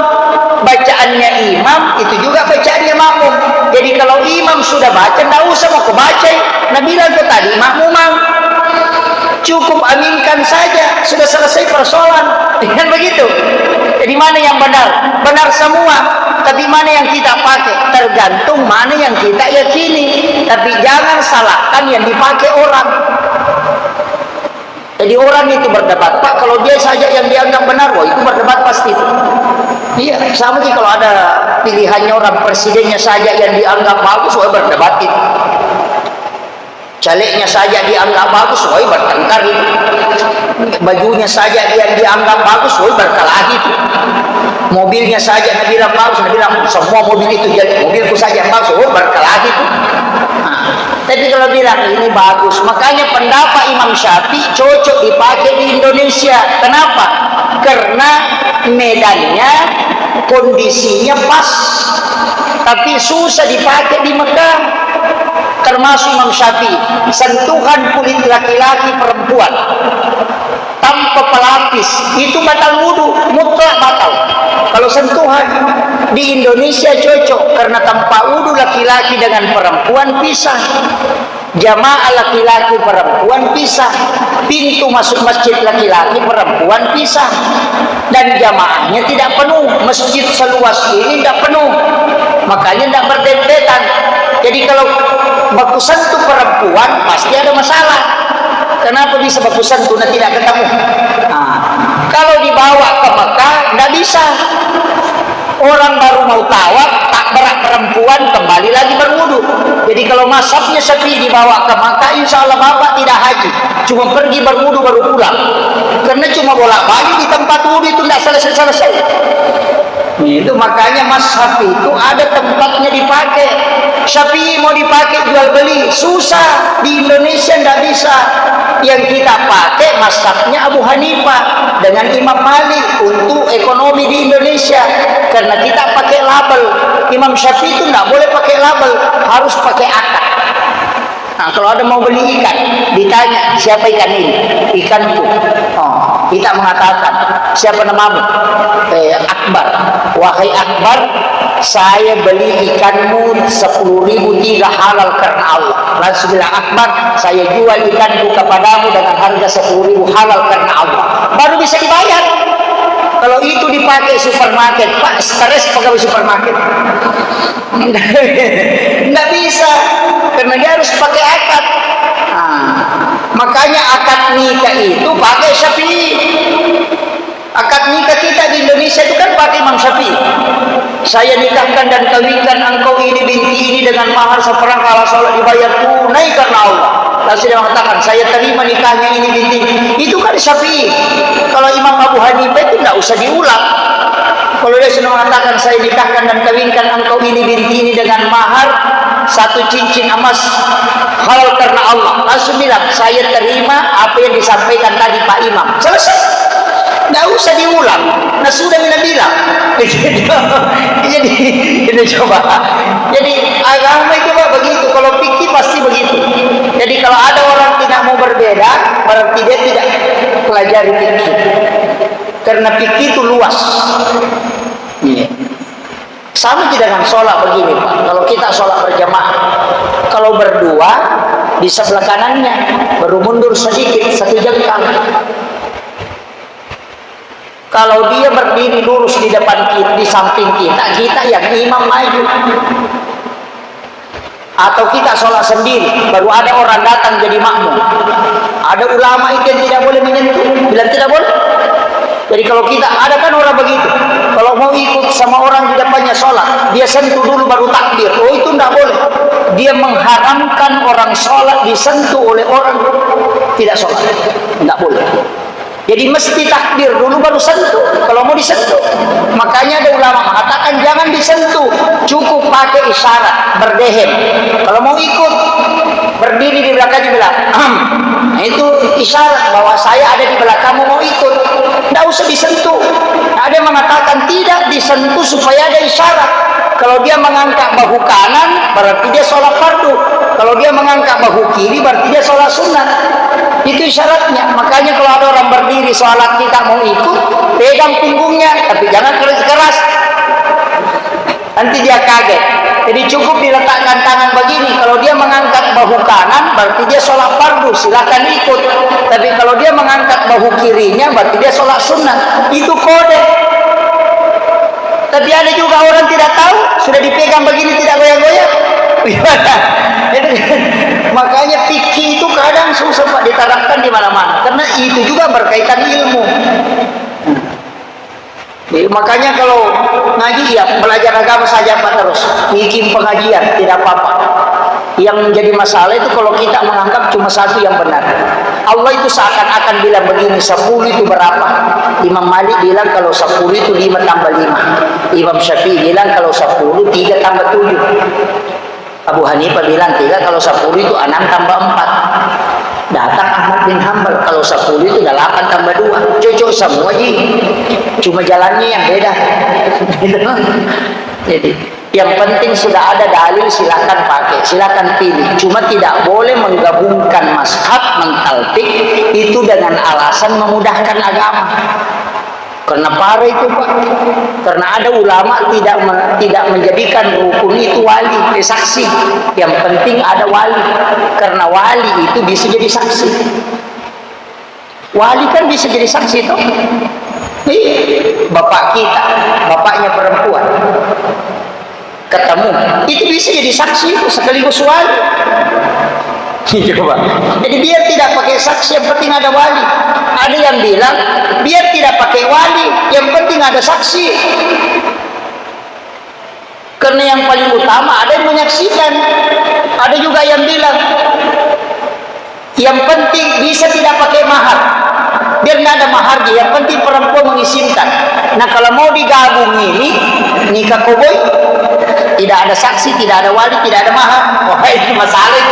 bacaannya imam itu juga bacaannya makmum. Jadi kalau imam sudah baca, tidak usah mau kebaca. Nabi bilang itu tadi makmumang, cukup aminkan saja, sudah selesai persoalan. Kan begitu. Jadi mana yang benar? Benar semua. Tapi mana yang kita pakai? Tergantung mana yang kita yakini. Tapi jangan salahkan yang dipakai orang. Jadi orang itu berdebat, Pak, kalau dia saja yang dianggap benar, wah itu berdebat pasti itu. Iya, sama sih kalau ada pilihannya orang, presidennya saja yang dianggap bagus, wah berdebat itu. Calegnya saja dianggap bagus, wah bertengkar itu. Bajunya saja yang dianggap bagus, wah berkelahi itu. Mobilnya saja Nabi bilang bagus, Nabi bilang semua mobil itu jadi mobilku saja yang bagus, wah berkelahi itu. Tapi kalau bilang ini bagus, makanya pendapat Imam Syafi'i cocok dipakai di Indonesia. Kenapa? Karena medannya, kondisinya pas. Tapi susah dipakai di Mekah. Termasuk Imam Syafi'i, sentuhan kulit laki-laki perempuan tanpa pelapis itu batal wudu, mutlak batal. Kalau sentuhan di Indonesia cocok, karena tanpa wudu laki-laki dengan perempuan pisah, jamaah laki-laki perempuan pisah, pintu masuk masjid laki-laki perempuan pisah, dan jamaahnya tidak penuh. Masjid seluas ini tidak penuh, makanya tidak berdempetan. Jadi kalau baku sentuh perempuan pasti ada masalah. Kenapa bisa baku sentuh dan tidak ketemu? Kalau dibawa ke Mekah tidak bisa. Orang baru mau tawaf, tak berak perempuan, kembali lagi berwudu. Jadi kalau mazhabnya Syafi'i dibawa ke Mekah, insya Allah bapak tidak haji, cuma pergi berwudu baru pulang. Karena cuma bolak-balik di tempat wudu itu tidak selesai-selesai. Itu makanya mazhab itu ada tempatnya dipakai. Syafi'i mau dipakai jual beli susah, di Indonesia tidak bisa. Yang kita pakai mazhabnya Abu Hanifah dengan Imam Malik untuk ekonomi di Indonesia, karena kita pakai label. Imam Syafi'i itu tidak boleh pakai label, harus pakai akad. Nah, kalau ada mau beli ikan, ditanya siapa ikan ini? Ikanku. Oh, kita mengatakan siapa namamu? Akbar. Wahai Akbar, saya beli ikanmu 10.000 tidak halal karena Allah. Langsung bilang, Akbar, saya jual ikanku kepadamu dengan harga 10.000 halal karena Allah. Baru bisa dibayar. Kalau itu dipakai supermarket, Pak, stres pegawai supermarket. Nggak bisa, karena dia harus pakai akad. Makanya akad nikah itu pakai Syafi'i. Akad nikah kita di Indonesia itu kan pakai Imam Syafi'i. Saya nikahkan dan kawinkan engkau ini binti ini dengan mahar seperangkat salat dibayar tunai karena Allah. Lalu dia mengatakan saya terima nikahnya ini binti. Itu kan Syafi'i. Kalau Imam Abu Hanifah itu tidak usah diulang. Kalau dia sudah mengatakan saya nikahkan dan kawinkan engkau ini binti ini dengan mahar 1 cincin emas halal karena Allah, langsung bilang saya terima apa yang disampaikan tadi Pak Imam, selesai. Nggak usah diulang. Nah sudah bilang. Jadi itu coba. Jadi agama itu Pak begitu. Kalau fikih pasti begitu. Jadi kalau ada orang tidak mau berbeda, berarti dia tidak pelajari fikih. Karena fikih itu luas. Sama tidak dengan sholat begini Pak. Kalau kita sholat berjamaah, kalau berdua di sebelah kanannya, baru mundur sedikit 1 jengkal. Kalau dia berdiri lurus di depan kita, di samping kita, kita yang imam maju. Atau kita sholat sendiri, baru ada orang datang jadi makmum. Ada ulama itu yang tidak boleh menyentuh, bilang tidak boleh. Jadi kalau kita, ada kan orang begitu, kalau mau ikut sama orang di depannya sholat, dia sentuh dulu baru takbir. Oh itu tidak boleh. Dia mengharamkan orang sholat disentuh oleh orang tidak sholat, tidak boleh. Jadi mesti takbir dulu baru sentuh kalau mau disentuh. Makanya ada ulama mengatakan jangan disentuh, cukup pakai isyarat, berdehem. Kalau mau ikut, berdiri di belakangnya bilang, nah, itu isyarat bahwa saya ada di belakangmu mau ikut. Tidak usah disentuh. Ada yang mengatakan tidak disentuh supaya ada isyarat. Kalau dia mengangkat bahu kanan berarti dia sholat fardu, kalau dia mengangkat bahu kiri berarti dia sholat sunat. Itu isyaratnya. Makanya kalau ada orang berdiri sholat kita mau ikut, pegang punggungnya, tapi jangan keras-keras, nanti dia kaget. Jadi cukup diletakkan tangan begini. Kalau dia mengangkat bahu kanan berarti dia sholat fardu, silakan ikut. Tapi kalau dia mengangkat bahu kirinya berarti dia sholat sunnah. Itu kode. Tapi ada juga orang tidak tahu, sudah dipegang begini tidak goyang-goyang. Makanya fikih itu kadang susah Pak diterapkan di mana-mana, karena itu juga berkaitan ilmu. Jadi, makanya kalau ngaji ya belajar agama saja Pak, terus bikin pengajian tidak apa-apa. Yang menjadi masalah itu kalau kita menganggap cuma satu yang benar. Allah itu seakan-akan bilang begini, 10 itu berapa? Imam Malik bilang kalau 10 itu 5 tambah 5. Imam Syafi'i bilang kalau 10 3 tambah 7. Abu Hanifah bilang 3, kalau 10 itu 6 tambah 4. Datang Ahmad bin Hanbal, kalau 10 itu 8 tambah 2. Cocok semua ji, cuma jalannya yang beda. Jadi yang penting sudah ada dalil, silakan pakai, silakan pilih. Cuma tidak boleh menggabungkan mazhab, mentalfik itu dengan alasan memudahkan agama. Karena parah itu Pak. Karena ada ulama tidak menjadikan rukun itu wali, saksi. Yang penting ada wali. Karena wali itu bisa jadi saksi. Wali kan bisa jadi saksi toh. Bapak kita, bapaknya perempuan, ketemu, itu bisa jadi saksi sekaligus wali. Coba. Jadi biar tidak pakai saksi, yang penting ada wali. Ada yang bilang biar tidak pakai wali, yang penting ada saksi. Karena yang paling utama ada yang menyaksikan. Ada juga yang bilang yang penting bisa tidak pakai mahar, biar nggak ada maharnya, yang penting perempuan mengizinkan. Nah kalau mau digabung ini nikah koboi, tidak ada saksi, tidak ada wali, tidak ada mahar, wah itu masalah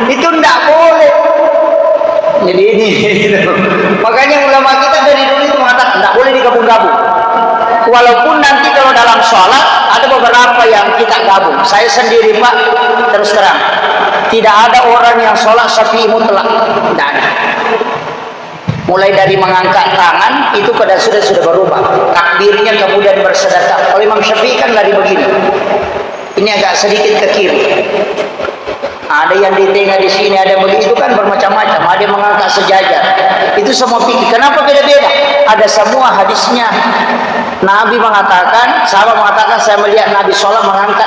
itu tidak boleh. Jadi ini gitu. Makanya ulama kita dari dulu itu mengatakan tidak boleh digabung-gabung. Walaupun nanti kalau dalam sholat ada beberapa yang kita gabung. Saya sendiri Pak, terus terang, tidak ada orang yang sholat syafi'i mutlak, tidak ada. Mulai dari mengangkat tangan itu pada sudah berubah, takbirnya kemudian bersedekah. Kalau Imam Syafi'i kan lari begini, ini agak sedikit ke kiri. Ada yang di tengah di sini, ada yang begitu, kan bermacam-macam. Ada yang mengangkat sejajar. Itu semua fikih. Kenapa beda-beda? Ada semua hadisnya. Nabi mengatakan, sahabat mengatakan, saya melihat Nabi sholat mengangkat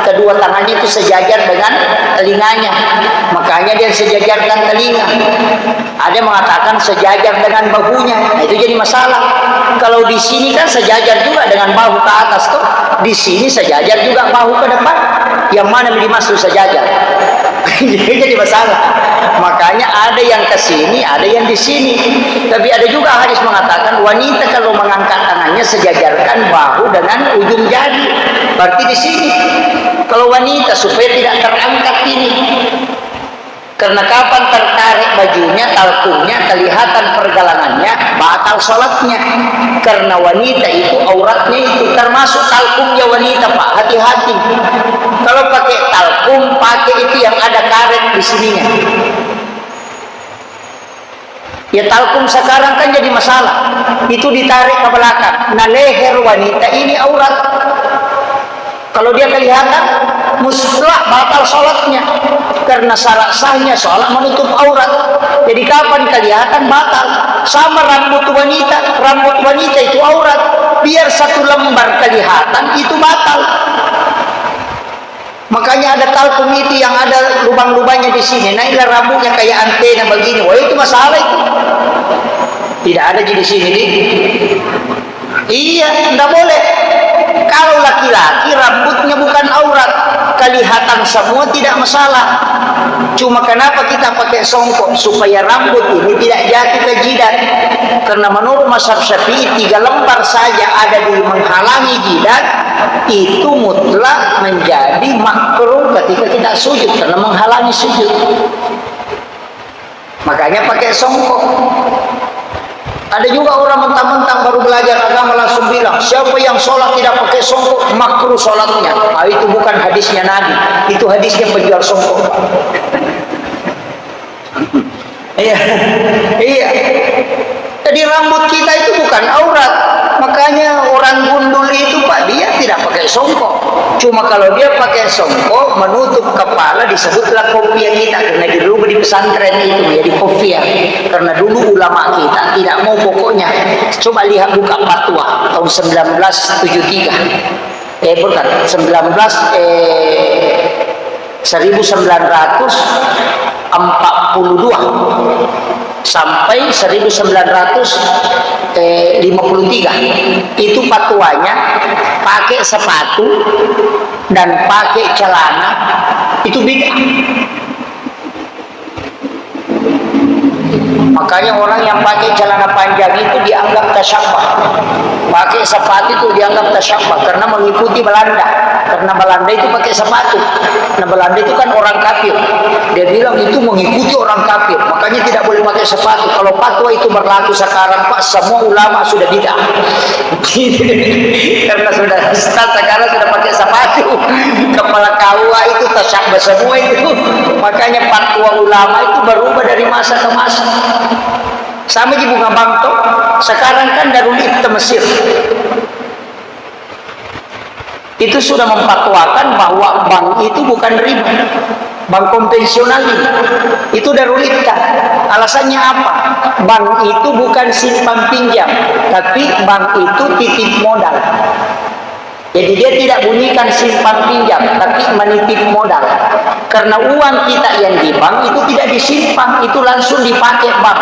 kedua tangannya itu sejajar dengan telinganya. Makanya dia sejajarkan telinga. Ada yang mengatakan sejajar dengan bahunya. Nah, itu jadi masalah. Kalau di sini kan sejajar juga dengan bahu ke atas tuh. Di sini sejajar juga bahu ke depan. Yang mana dimaksud sejajar? Jadi masalah. Makanya ada yang ke sini, ada yang di sini. Tapi ada juga hadis mengatakan wanita kalau mengangkat tangannya sejajarkan bahu dengan ujung jari. Berarti di sini. Kalau wanita supaya tidak terangkat ini. Karena kapan tertarik bajunya, talkumnya, kelihatan pergelangannya, batal sholatnya. Karena wanita itu auratnya itu termasuk talkumnya wanita Pak, hati-hati. Kalau pakai talkum, pakai itu yang ada karet di sininya. Ya talkum sekarang kan jadi masalah. Itu ditarik ke belakang. Nah leher wanita ini aurat. Kalau dia kelihatan, mutlak batal sholatnya. Karena syarat sahnya sholat menutup aurat. Jadi kapan kelihatan batal. Sama rambut wanita itu aurat. Biar satu lembar kelihatan itu batal. Makanya ada talkum itu yang ada lubang-lubangnya di sini. Nah ini rambutnya kayak antena begini. Wah itu masalah itu. Tidak ada di sini nih. Iya, tidak boleh. Kalau laki-laki rambutnya bukan aurat, kelihatan semua tidak masalah. Cuma kenapa kita pakai songkok supaya rambut ini tidak jatuh ke jidat? Karena menurut mazhab Syafi'i 3 lembar saja ada di menghalangi jidat itu mutlak menjadi makruh ketika kita sujud karena menghalangi sujud. Makanya pakai songkok. Ada juga orang mentang-mentang baru belajar agama langsung bilang, siapa yang sholat tidak pakai songkok, makruh sholatnya. Ah, itu bukan hadisnya Nabi, itu hadisnya penjual songkok. Iya, iya. Jadi rambut kita itu bukan aurat. Makanya orang gundul itu Pak, dia tidak pakai songkok. Cuma kalau dia pakai songkok menutup kepala disebutlah kopiah kita. Karena dulu di pesantren itu menjadi kopiah. Karena dulu ulama kita tidak mau pokoknya. Coba lihat buka fatwa tahun 1973. Bukan 1942 sampai 1953 itu fatwanya pakai sepatu dan pakai celana itu bid'ah. Makanya orang yang pakai celana panjang itu dianggap tasyabbah, pakai sepatu itu dianggap tasyabbah karena mengikuti Belanda. Karena Belanda itu pakai sepatu. Nah, Belanda itu kan orang kafir. Dia bilang itu mengikuti orang kafir. Makanya tidak boleh pakai sepatu. Kalau fatwa itu berlaku sekarang Pak, semua ulama sudah bid'ah. Karena sudah sekarang sudah pakai sepatu. Kepala KUA itu tasyabbah semua itu. Makanya fatwa ulama itu berubah dari masa ke masa. Sama di Bunga Bangto. Sekarang kan Darul Ifta Mesir itu sudah memfatwakan bahwa bank itu bukan riba, bank konvensional ini. Itu Darul Ifta. Alasannya apa? Bank itu bukan simpan pinjam, tapi bank itu titip modal. Jadi dia tidak bunyikan simpan pinjam, tapi menitip modal. Karena uang kita yang di bank itu tidak disimpan, itu langsung dipakai bank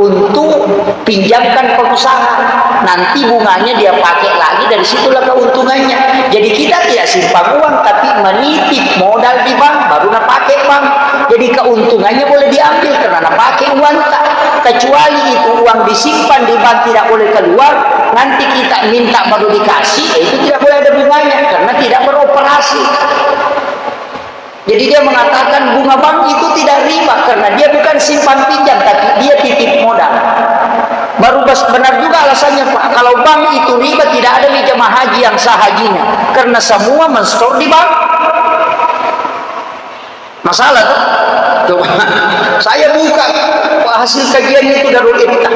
untuk pinjamkan pengusaha. Nanti bunganya dia pakai lagi, dari situlah keuntungannya. Jadi kita tidak simpan uang, tapi menitip modal di bank, baru nak pakai bank. Jadi keuntungannya boleh diambil karena nak pakai uang tak. Kecuali itu uang disimpan di bank tidak boleh keluar, nanti kita minta baru dikasih, itu tidak boleh ada bunganya karena tidak beroperasi. Jadi dia mengatakan bunga bank itu tidak riba karena dia bukan simpan pinjam, tapi dia titip modal. Baru benar juga alasannya Pak. Kalau bank itu riba, tidak ada jemaah haji yang sah hajinya karena semua menstore di bank. Masalah tuh. Coba saya buka hasil kajian itu Darul Ifta.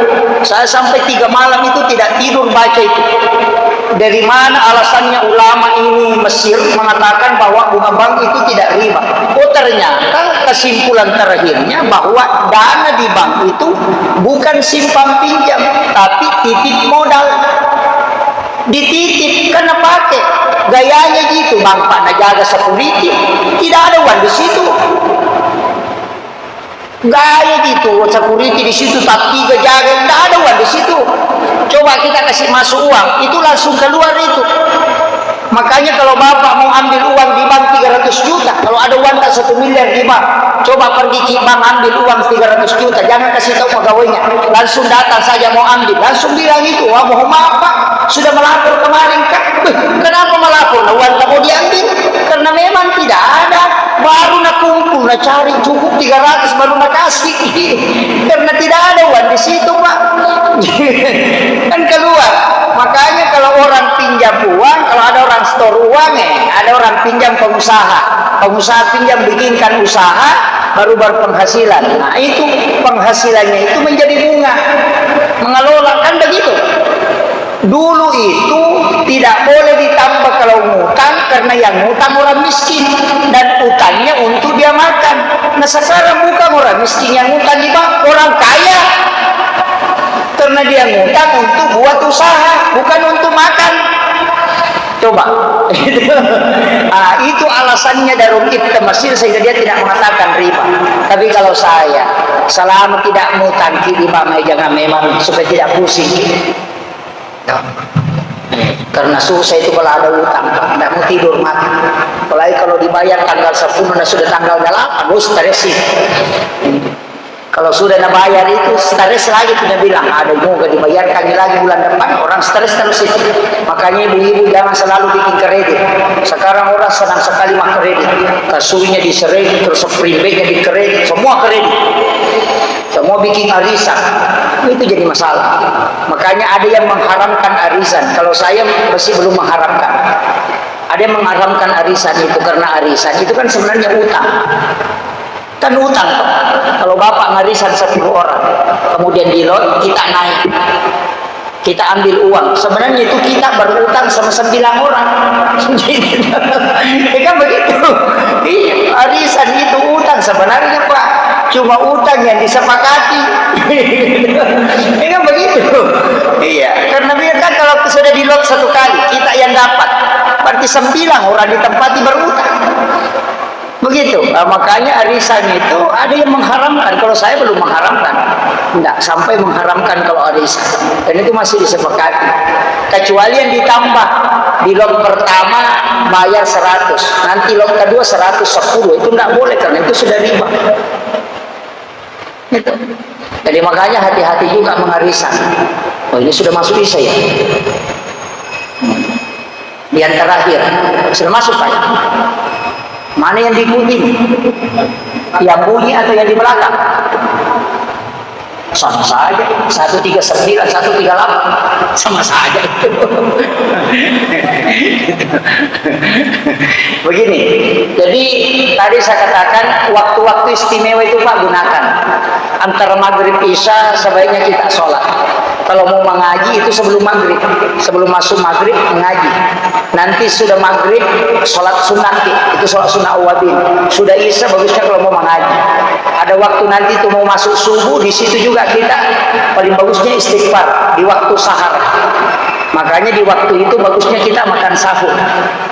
Saya sampai 3 malam itu tidak tidur baca itu. Dari mana alasannya ulama ini Mesir mengatakan bahwa bunga bank itu tidak riba? Oh, ternyata kesimpulan terakhirnya bahwa dana di bank itu bukan simpan pinjam, tapi titip modal. Dititip karena pakai gayanya gitu, bang Pak najaga security, tidak ada uang di situ. Gaya gitu, security di situ, tapi jaga, tidak ada uang di situ. Coba kita kasih masuk uang, itu langsung keluar itu. Makanya kalau bapak mau ambil uang di bank 300 juta, kalau ada uang tak 1 miliar di bank, coba pergi ke bank ambil uang 300 juta, jangan kasih tahu pegawainya, langsung datang saja mau ambil, langsung bilang itu, wah mohon maaf Pak, sudah melapor kemarin Kak. Kenapa melapor? Nah, uang tak mau diambil, karena memang tidak ada. Baru nak kumpul, nak cari cukup 300 baru nak kasih, karena tidak ada uang di situ Pak. Kan keluar. Makanya kalau orang pinjam uang, kalau ada orang store uang, ada orang pinjam pengusaha, pengusaha pinjam bikinkan usaha, baru berpenghasilan. Nah itu penghasilannya itu menjadi bunga, mengelola, kan begitu. Dulu itu tidak boleh ditambah kalau ngutang, karena yang ngutang orang miskin dan utangnya untuk dia makan. Nah sekarang bukan orang miskin yang ngutang di bank, orang kaya. Karena dia ngutang untuk buat usaha, bukan untuk makan. Coba. Itu alasannya Darul Ifta Mesir sehingga dia tidak mengatakan riba. Tapi kalau saya, selama tidak ngutang di bank, jangan memang supaya tidak pusing. Karena susah itu kalau ada utang, tidak mau tidur mati. Apalagi kalau dibayar tanggal 10, nah sudah tanggal 8, stres sih. Kalau sudah nak bayar itu stres lagi, punya bilang ada mau gak dibayarkan lagi bulan depan, orang stres terus itu. Makanya ibu-ibu jangan selalu bikin kredit. Sekarang orang senang sekali mah kredit, kasurnya diseredit, terus spring bag-nya di kredit, semua kredit. Semua mau bikin arisan, itu jadi masalah. Makanya ada yang mengharamkan arisan. Kalau saya masih belum mengharamkan. Ada yang mengharamkan arisan itu karena arisan itu kan sebenarnya utang. Kan utang toh. Kalau bapak ngarisan 10 orang, kemudian di lot kita naik, kita ambil uang, sebenarnya itu kita berutang sama 9 orang. Ya kan begitu. Arisan itu utang sebenarnya Pak, cuma utang yang disepakati. Ya kan begitu. Iya, karena kan kalau sudah di lot 1 kali kita yang dapat, berarti 9 orang ditempati berutang. Begitu. Makanya arisan itu ada yang mengharamkan. Kalau saya belum mengharamkan, tidak sampai mengharamkan kalau arisan, dan itu masih disepakati. Kecuali yang ditambah di lot pertama bayar 100, nanti lot kedua 110, itu tidak boleh karena itu sudah riba. Itu. Jadi makanya hati-hati juga mengarisan. Oh, ini sudah masuk isya ya. Yang terakhir sudah masuk Pak. Mana yang diikuti? Yang bunyi atau yang di belakang? Sama saja. 139, 138, sama saja itu. Begini. Jadi tadi saya katakan waktu-waktu istimewa itu Pak gunakan. Antara maghrib isya sebaiknya kita sholat. Kalau mau mengaji itu sebelum maghrib, sebelum masuk maghrib mengaji. Nanti sudah maghrib sholat sunat, itu sholat sunnah awabin. Sudah isya bagusnya kalau mau mengaji. Ada waktu nanti itu mau masuk subuh, di situ juga kita paling bagusnya istighfar di waktu sahar. Makanya di waktu itu bagusnya kita makan sahur.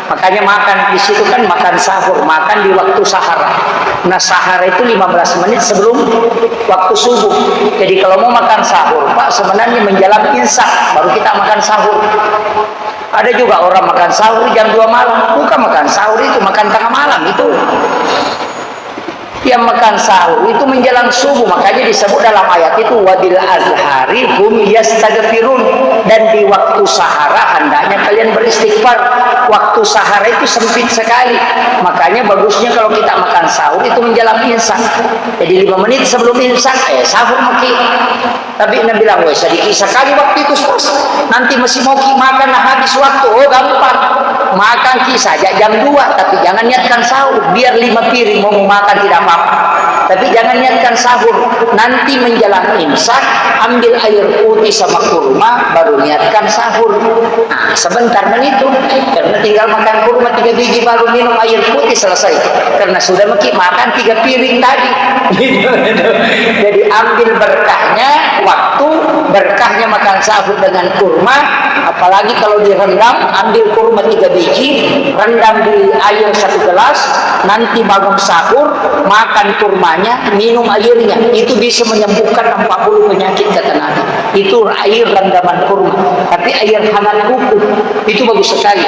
Makanya makan di situ kan makan sahur, makan di waktu sahar. Nah sahar itu 15 menit sebelum waktu subuh. Jadi kalau mau makan sahur Pak, sebenarnya menjelang imsak baru kita makan sahur. Ada juga orang makan sahur jam 2 malam. Bukan makan sahur itu, makan tengah malam itu. Yang makan sahur itu menjelang subuh, makanya disebut dalam ayat itu wabil azhari hum yastaghfirun, dan di waktu sahara hendaknya kalian beristighfar. Waktu sahara itu sempit sekali, makanya bagusnya kalau kita makan sahur itu menjelang imsak. Jadi 5 menit sebelum imsak sahur maki. Tapi Nabi bilang wes sedikit sekali waktu itu Ustaz, nanti masih mau makan habis waktu. Oh gampang, makan saja jam 2, tapi jangan niatkan sahur. Biar 5 piring mau makan tidak apa-apa, tapi jangan niatkan sahur. Nanti menjelang imsak ambil air putih sama kurma baru niatkan sahur. Nah sebentar itu, karena tinggal makan kurma 3 biji baru minum air putih selesai, karena sudah makan 3 piring tadi. Jadi ambil berkahnya, waktu berkahnya makan sahur dengan kurma. Apalagi kalau direndam, ambil kurma 3 biji, rendam di air 1 gelas, nanti bangun sahur makan kurmanya, minum airnya, itu bisa menyembuhkan 40 penyakit kata Nabi. Itu air rendaman kurma. Tapi air hangat kuku itu bagus sekali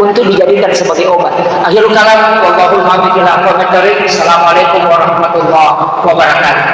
untuk dijadikan sebagai obat. Akhirul kalam, wallahul muwaffiq ila aqwamit thoriq. Assalamualaikum warahmatullahi wabarakatuh.